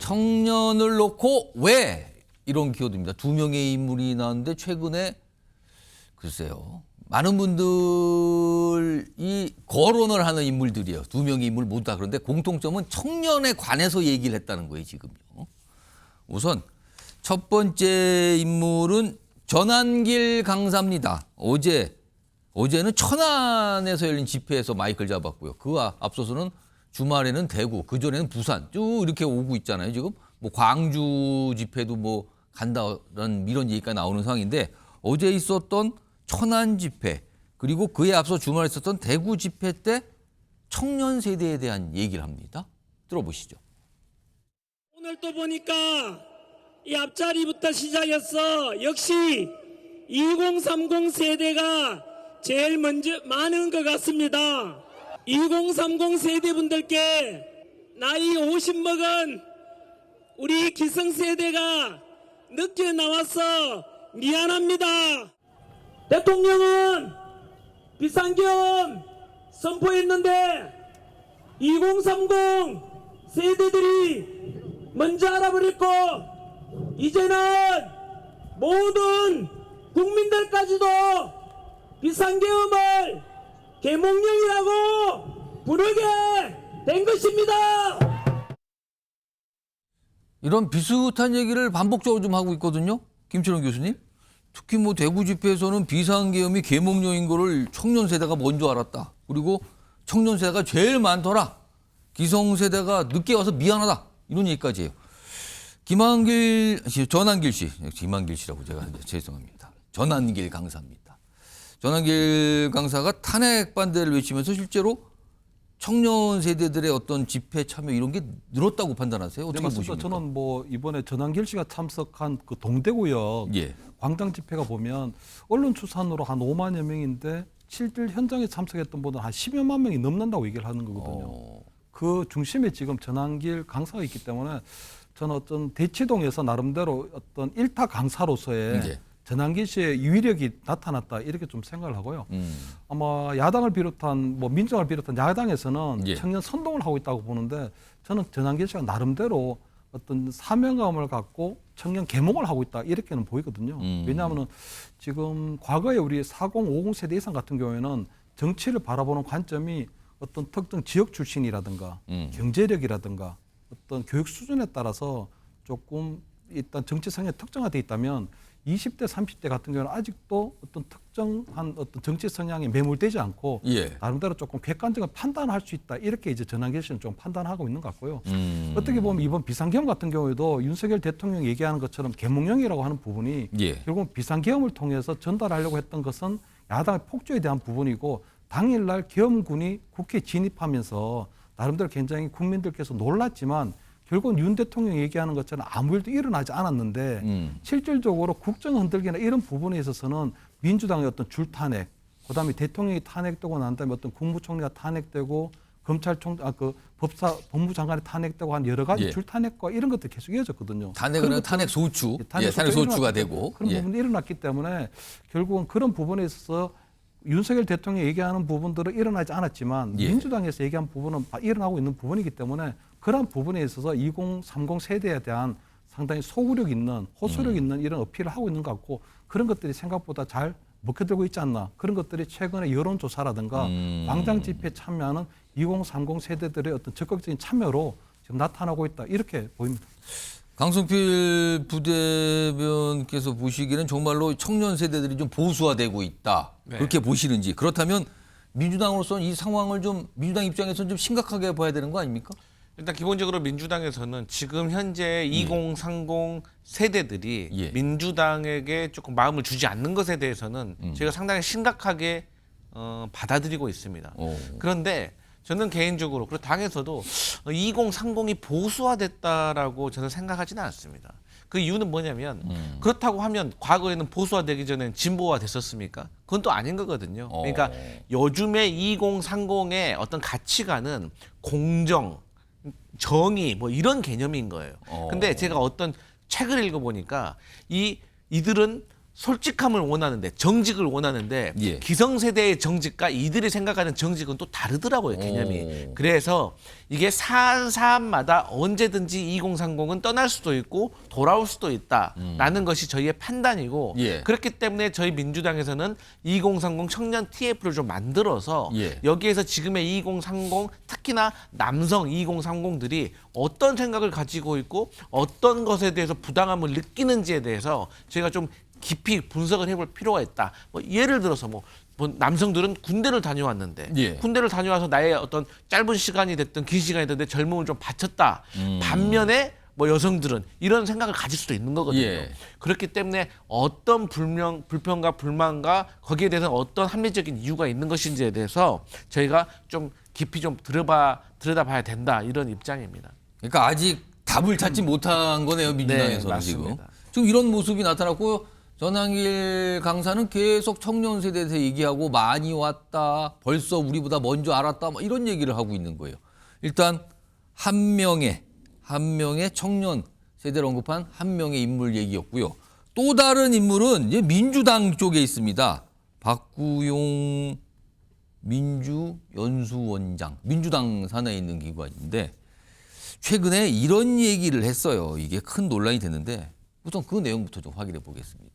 청년을 놓고 왜 이런 키워드입니다. 두 명의 인물이 나왔는데 최근에 글쎄요. 많은 분들이 거론을 하는 인물들이에요. 두 명의 인물 모두 다. 그런데 공통점은 청년에 관해서 얘기를 했다는 거예요, 지금요. 우선 첫 번째 인물은 전한길 강사입니다. 어제는 천안에서 열린 집회에서 마이크를 잡았고요. 그와 앞서서는 주말에는 대구, 그전에는 부산 쭉 이렇게 오고 있잖아요. 지금 뭐 광주 집회도 뭐 간다는 이런 얘기가 나오는 상황인데 어제 있었던 천안 집회 그리고 그에 앞서 주말에 있었던 대구 집회 때 청년 세대에 대한 얘기를 합니다. 들어보시죠. 오늘 또 보니까 이 앞자리부터 시작해서 역시 2030 세대가 제일 먼저 많은 것 같습니다. 2030 세대분들께 나이 50 먹은 우리 기성세대가 늦게 나와서 미안합니다. 대통령은 비상계엄 선포했는데 2030 세대들이 먼저 알아버렸고 이제는 모든 국민들까지도 비상계엄을 계몽령이라고 부르게 된 것입니다. 이런 비슷한 얘기를 반복적으로 좀 하고 있거든요. 김철원 교수님. 특히 뭐 대구 집회에서는 비상계엄이 계몽령인 거를 청년 세대가 먼저 알았다. 그리고 청년 세대가 제일 많더라. 기성세대가 늦게 와서 미안하다. 이런 얘기까지 해요. 전한길 씨. 김한길 씨라고 제가 죄송합니다. 전한길 강사입니다. 전한길 강사가 탄핵 반대를 외치면서 실제로 청년 세대들의 어떤 집회 참여 이런 게 늘었다고 판단하세요? 어떻게 보십니까? 저는 뭐 이번에 전한길 씨가 참석한 그 동대구역 광장 집회가 보면 언론 추산으로 한 5만여 명인데 실질 현장에 참석했던 분은 한 10여만 명이 넘는다고 얘기를 하는 거거든요. 그 중심에 지금 전한길 강사가 있기 때문에 저는 어떤 대치동에서 나름대로 어떤 일타 강사로서의 전한길 씨의 유의력이 나타났다 이렇게 좀 생각을 하고요. 아마 야당을 비롯한 뭐 민주당을 비롯한 야당에서는 청년 선동을 하고 있다고 보는데 저는 전한길 씨가 나름대로 어떤 사명감을 갖고 청년 계몽을 하고 있다 이렇게는 보이거든요. 왜냐하면 지금 과거에 우리 40, 50 세대 이상 같은 경우에는 정치를 바라보는 관점이 어떤 특정 지역 출신이라든가 경제력이라든가 어떤 교육 수준에 따라서 조금 일단 정치 성향이 특정화돼 있다면 20대, 30대 같은 경우는 아직도 어떤 특정한 어떤 정치 성향에 매몰되지 않고 나름대로 조금 객관적인 판단할 수 있다. 이렇게 이제 전한길 씨는 좀 판단하고 있는 것 같고요. 어떻게 보면 이번 비상계엄 같은 경우에도 윤석열 대통령이 얘기하는 것처럼 계몽령이라고 하는 부분이 결국 비상계엄을 통해서 전달하려고 했던 것은 야당의 폭주에 대한 부분이고 당일날 계엄군이 국회에 진입하면서 나름대로 굉장히 국민들께서 놀랐지만 결국은 윤 대통령이 얘기하는 것처럼 아무 일도 일어나지 않았는데 실질적으로 국정 흔들기나 이런 부분에 있어서는 민주당의 어떤 줄탄핵, 그다음에 대통령이 탄핵되고 난 다음에 어떤 국무총리가 탄핵되고 법무장관이 탄핵되고 한 여러 가지 줄탄핵과 이런 것들이 계속 이어졌거든요. 탄핵은 탄핵 소추, 탄핵 소추가 되고 그런 부분이 일어났기 때문에 결국은 그런 부분에 있어서 윤석열 대통령이 얘기하는 부분들은 일어나지 않았지만 민주당에서 얘기한 부분은 일어나고 있는 부분이기 때문에 그런 부분에 있어서 2030 세대에 대한 상당히 소구력 있는 호소력 있는 이런 어필을 하고 있는 것 같고 그런 것들이 생각보다 잘 먹혀들고 있지 않나. 그런 것들이 최근에 여론조사라든가 광장 집회에 참여하는 2030 세대들의 어떤 적극적인 참여로 지금 나타나고 있다. 이렇게 보입니다. 강성필 부대변께서 보시기에는 정말로 청년 세대들이 좀 보수화되고 있다. 그렇게 보시는지. 그렇다면 민주당으로서는 이 상황을 좀 민주당 입장에서는 좀 심각하게 봐야 되는 거 아닙니까? 일단 기본적으로 민주당에서는 지금 현재 2030 세대들이 민주당에게 조금 마음을 주지 않는 것에 대해서는 저희가 상당히 심각하게 받아들이고 있습니다. 그런데 저는 개인적으로 그리고 당에서도 2030이 보수화됐다라고 저는 생각하지는 않습니다. 그 이유는 뭐냐면 그렇다고 하면 과거에는 보수화되기 전엔 진보화 됐었습니까? 그건 또 아닌 거거든요. 그러니까 요즘의 2030의 어떤 가치관은 공정, 정의 뭐 이런 개념인 거예요. 근데 제가 어떤 책을 읽어보니까 이들은 솔직함을 원하는데 정직을 원하는데 예. 기성세대의 정직과 이들이 생각하는 정직은 또 다르더라고요, 개념이. 그래서 이게 사안마다 언제든지 2030은 떠날 수도 있고 돌아올 수도 있다라는 것이 저희의 판단이고 예. 그렇기 때문에 저희 민주당에서는 2030 청년 TF를 좀 만들어서 예. 여기에서 지금의 2030 특히나 남성 2030들이 어떤 생각을 가지고 있고 어떤 것에 대해서 부당함을 느끼는지에 대해서 저희가 좀 깊이 분석을 해볼 필요가 있다. 뭐 예를 들어서 뭐 남성들은 군대를 다녀왔는데 예. 군대를 다녀와서 나의 어떤 짧은 시간이 됐든 긴 시간이 됐든 젊음을 좀 바쳤다. 반면에 뭐 여성들은 이런 생각을 가질 수도 있는 거거든요. 예. 그렇기 때문에 어떤 불평과 불만과 거기에 대해서 어떤 합리적인 이유가 있는 것인지에 대해서 저희가 좀 깊이 좀 들여다봐야 된다 이런 입장입니다. 그러니까 아직 답을 찾지 못한 거네요, 민주당에서는. 네, 지금. 맞습니다. 지금 이런 모습이 나타났고 전한길 강사는 계속 청년 세대에 대해서 얘기하고 많이 왔다, 벌써 우리보다 먼저 알았다, 뭐 이런 얘기를 하고 있는 거예요. 일단 한 명의 청년 세대를 언급한 한 명의 인물 얘기였고요. 또 다른 인물은 이제 민주당 쪽에 있습니다. 박구용 민주연수원장, 민주당 산하에 있는 기관인데 최근에 이런 얘기를 했어요. 이게 큰 논란이 됐는데 우선 그 내용부터 좀 확인해 보겠습니다.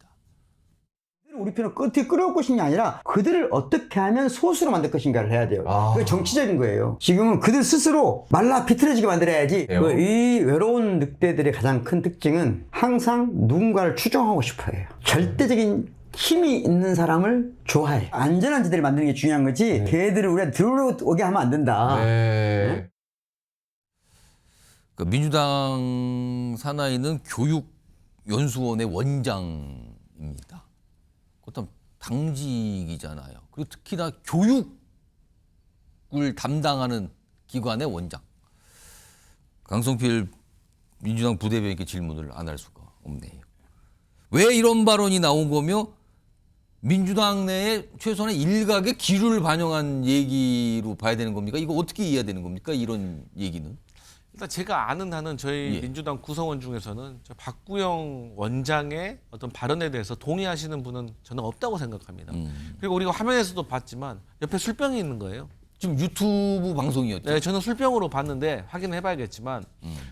우리 편을 어떻게 끌어올 것이 아니라 그들을 어떻게 하면 소수로 만들 것인가를 해야 돼요. 그게 정치적인 거예요. 지금은 그들 스스로 말라 비틀어지게 만들어야지. 이 외로운 늑대들의 가장 큰 특징은 항상 누군가를 추종하고 싶어 해요. 절대적인 힘이 있는 사람을 좋아해. 안전한 지대를 만드는 게 중요한 거지. 걔들을 우리가 들어오게 하면 안 된다. 네? 그러니까 민주당 산하에 있는 교육연수원의 원장입니다. 그것도 당직이잖아요. 그리고 특히나 교육을 담당하는 기관의 원장. 강성필 민주당 부대변인께 질문을 안 할 수가 없네요. 왜 이런 발언이 나온 거며 민주당 내에 최소한의 일각의 기류를 반영한 얘기로 봐야 되는 겁니까? 이거 어떻게 이해해야 되는 겁니까? 이런 얘기는. 일단 제가 아는 한은 저희 예. 민주당 구성원 중에서는 저 박구영 원장의 어떤 발언에 대해서 동의하시는 분은 저는 없다고 생각합니다. 그리고 우리가 화면에서도 봤지만 옆에 술병이 있는 거예요. 지금 유튜브 방송이었죠. 네, 저는 술병으로 봤는데 확인해봐야겠지만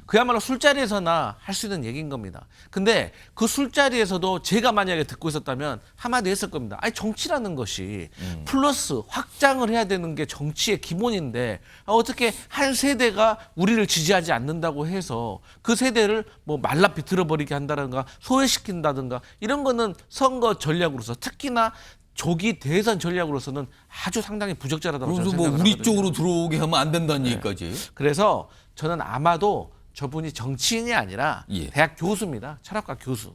그야말로 술자리에서나 할 수 있는 얘기인 겁니다. 근데 그 술자리에서도 제가 만약에 듣고 있었다면 한마디 했을 겁니다. 아니 정치라는 것이 플러스 확장을 해야 되는 게 정치의 기본인데 어떻게 한 세대가 우리를 지지하지 않는다고 해서 그 세대를 뭐 말라 비틀어버리게 한다든가 소외시킨다든가 이런 거는 선거 전략으로서 특히나 조기 대선 전략으로서는 아주 상당히 부적절하다고 저는 그래서 뭐 생각을 우리 하거든요. 쪽으로 들어오게 하면 안 된다는 얘기까지. 그래서 저는 아마도 저분이 정치인이 아니라 예. 대학 교수입니다. 철학과 교수.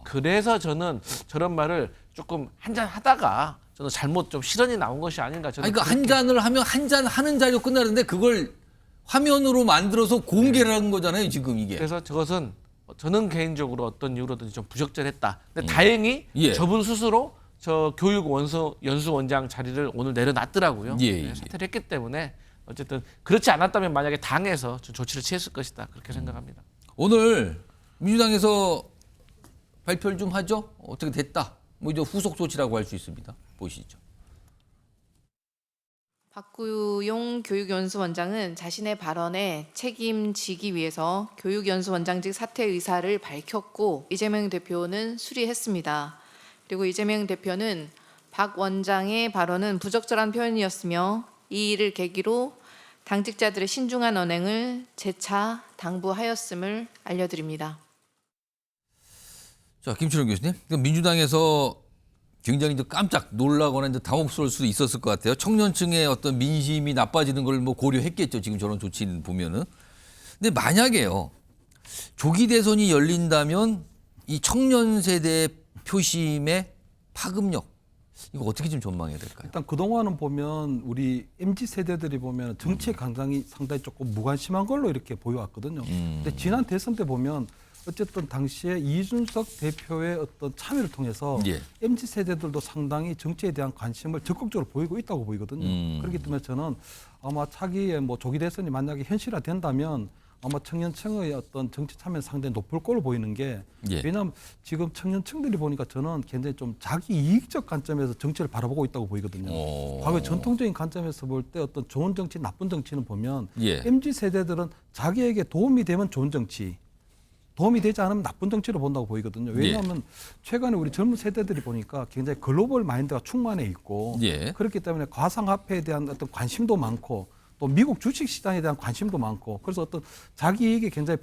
그래서 저는 저런 말을 조금 한잔 하다가 저는 잘못 좀 실언이 나온 것이 아닌가. 저는 아니, 그러니까 한 잔을 하면 한 잔 하는 자리로 끝나는데 그걸 화면으로 만들어서 공개를 한 거잖아요, 지금 이게. 그래서 저것은 저는 개인적으로 어떤 이유로든지 좀 부적절했다. 근데 다행히 예. 저분 스스로 저 연수원장 자리를 오늘 내려놨더라고요. 예, 네, 사퇴를 했기 때문에 어쨌든 그렇지 않았다면 만약에 당에서 좀 조치를 취했을 것이다. 그렇게 생각합니다. 오늘 민주당에서 발표를 좀 하죠. 어떻게 됐다. 뭐 이제 후속 조치라고 할 수 있습니다. 보시죠. 박구용 교육연수원장은 자신의 발언에 책임지기 위해서 교육연수원장직 사퇴 의사를 밝혔고 이재명 대표는 수리했습니다. 그리고 이재명 대표는 박 원장의 발언은 부적절한 표현이었으며 이 일을 계기로 당직자들의 신중한 언행을 재차 당부하였음을 알려드립니다. 자, 김철원 교수님. 민주당에서 굉장히 깜짝 놀라거나 당혹스러울 수도 있었을 것 같아요. 청년층의 어떤 민심이 나빠지는 걸 뭐 고려했겠죠. 지금 저런 조치를 보면은. 근데 만약에요. 조기 대선이 열린다면 이 청년 세대의 표심의 파급력 이거 어떻게 좀 전망해야 될까요? 일단 그동안은 보면 우리 MZ 세대들이 보면 정치의 강상이 상당히 조금 무관심한 걸로 이렇게 보여왔거든요. 근데 지난 대선 때 보면 어쨌든 당시에 이준석 대표의 어떤 참여를 통해서 예. MZ 세대들도 상당히 정치에 대한 관심을 적극적으로 보이고 있다고 보이거든요. 그렇기 때문에 저는 아마 차기에 뭐 조기 대선이 만약에 현실화된다면 아마 청년층의 어떤 정치 참여 상당히 높을 걸로 보이는 게 예. 왜냐하면 지금 청년층들이 보니까 저는 굉장히 좀 자기 이익적 관점에서 정치를 바라보고 있다고 보이거든요. 과거 전통적인 관점에서 볼 때 어떤 좋은 정치, 나쁜 정치는 보면 예. MZ 세대들은 자기에게 도움이 되면 좋은 정치, 도움이 되지 않으면 나쁜 정치를 본다고 보이거든요. 왜냐하면 최근에 우리 젊은 세대들이 보니까 굉장히 글로벌 마인드가 충만해 있고 예. 그렇기 때문에 가상화폐에 대한 어떤 관심도 많고 또 미국 주식시장에 대한 관심도 많고 그래서 어떤 자기 이익에 굉장히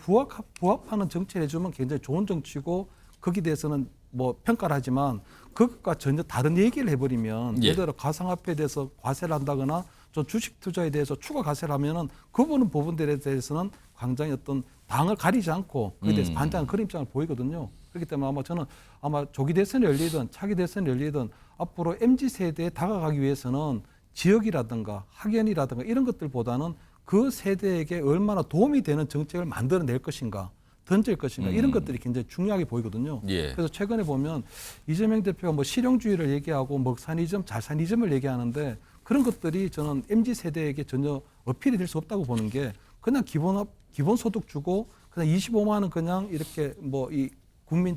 부합하는 정치를 해주면 굉장히 좋은 정치고 거기에 대해서는 뭐 평가를 하지만 그것과 전혀 다른 얘기를 해버리면 예. 예를 들어 가상화폐에 대해서 과세를 한다거나 좀 주식 투자에 대해서 추가 과세를 하면은 그 부분들에 대해서는 굉장히 어떤 당을 가리지 않고 그에 대해서 반대하는 그런 입장을 보이거든요. 그렇기 때문에 아마 저는 아마 조기 대선이 열리든 차기 대선이 열리든 앞으로 MZ 세대에 다가가기 위해서는 지역이라든가 학연이라든가 이런 것들보다는 그 세대에게 얼마나 도움이 되는 정책을 만들어낼 것인가, 던질 것인가 이런 것들이 굉장히 중요하게 보이거든요. 예. 그래서 최근에 보면 이재명 대표가 뭐 실용주의를 얘기하고 먹사니즘, 잘사니즘을 얘기하는데 그런 것들이 저는 MZ 세대에게 전혀 어필이 될 수 없다고 보는 게 그냥 기본소득 주고 그냥 25만 원 그냥 이렇게 뭐 이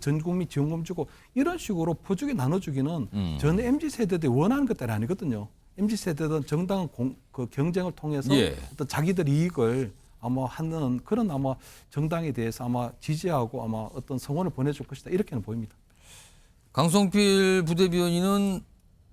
전 국민 지원금 주고 이런 식으로 포주게 나눠주기는 저는 MZ 세대들이 원하는 것들이 아니거든요. MZ 세대들은 정당한 그 경쟁을 통해서 예. 어떤 자기들 이익을 아마 하는 그런 아마 정당에 대해서 아마 지지하고 아마 어떤 성원을 보내줄 것이다 이렇게는 보입니다. 강성필 부대변인은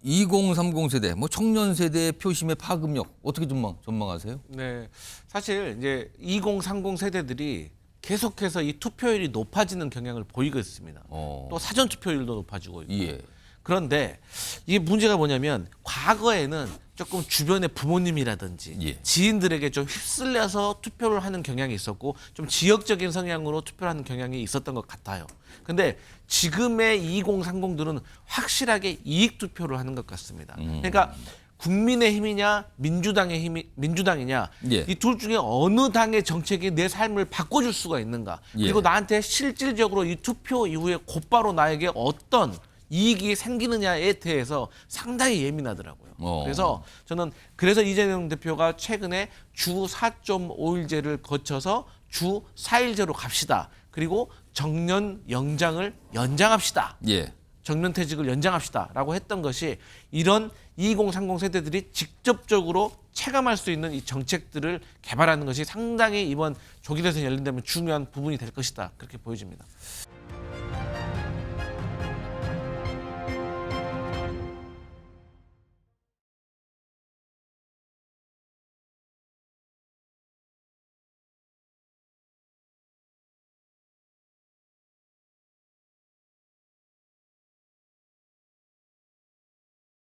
2030 세대, 뭐 청년 세대의 표심의 파급력 어떻게 전망하세요? 네, 사실 이제 2030 세대들이 계속해서 이 투표율이 높아지는 경향을 보이고 있습니다. 또 사전 투표율도 높아지고 있고. 예. 그런데 이게 문제가 뭐냐면 과거에는 조금 주변의 부모님이라든지 예. 지인들에게 좀 휩쓸려서 투표를 하는 경향이 있었고 좀 지역적인 성향으로 투표를 하는 경향이 있었던 것 같아요. 근데 지금의 2030들은 확실하게 이익 투표를 하는 것 같습니다. 그러니까 국민의힘이냐 민주당이냐 예. 이 둘 중에 어느 당의 정책이 내 삶을 바꿔줄 수가 있는가 그리고 예. 나한테 실질적으로 이 투표 이후에 곧바로 나에게 어떤 이익이 생기느냐에 대해서 상당히 예민하더라고요. 그래서 저는 이재명 대표가 최근에 주 4.5일제를 거쳐서 주 4일제로 갑시다. 그리고 정년 연장을 연장합시다. 예. 정년퇴직을 연장합시다라고 했던 것이 이런 2030 세대들이 직접적으로 체감할 수 있는 이 정책들을 개발하는 것이 상당히 이번 조기 대선이 열린다면 중요한 부분이 될 것이다. 그렇게 보여집니다.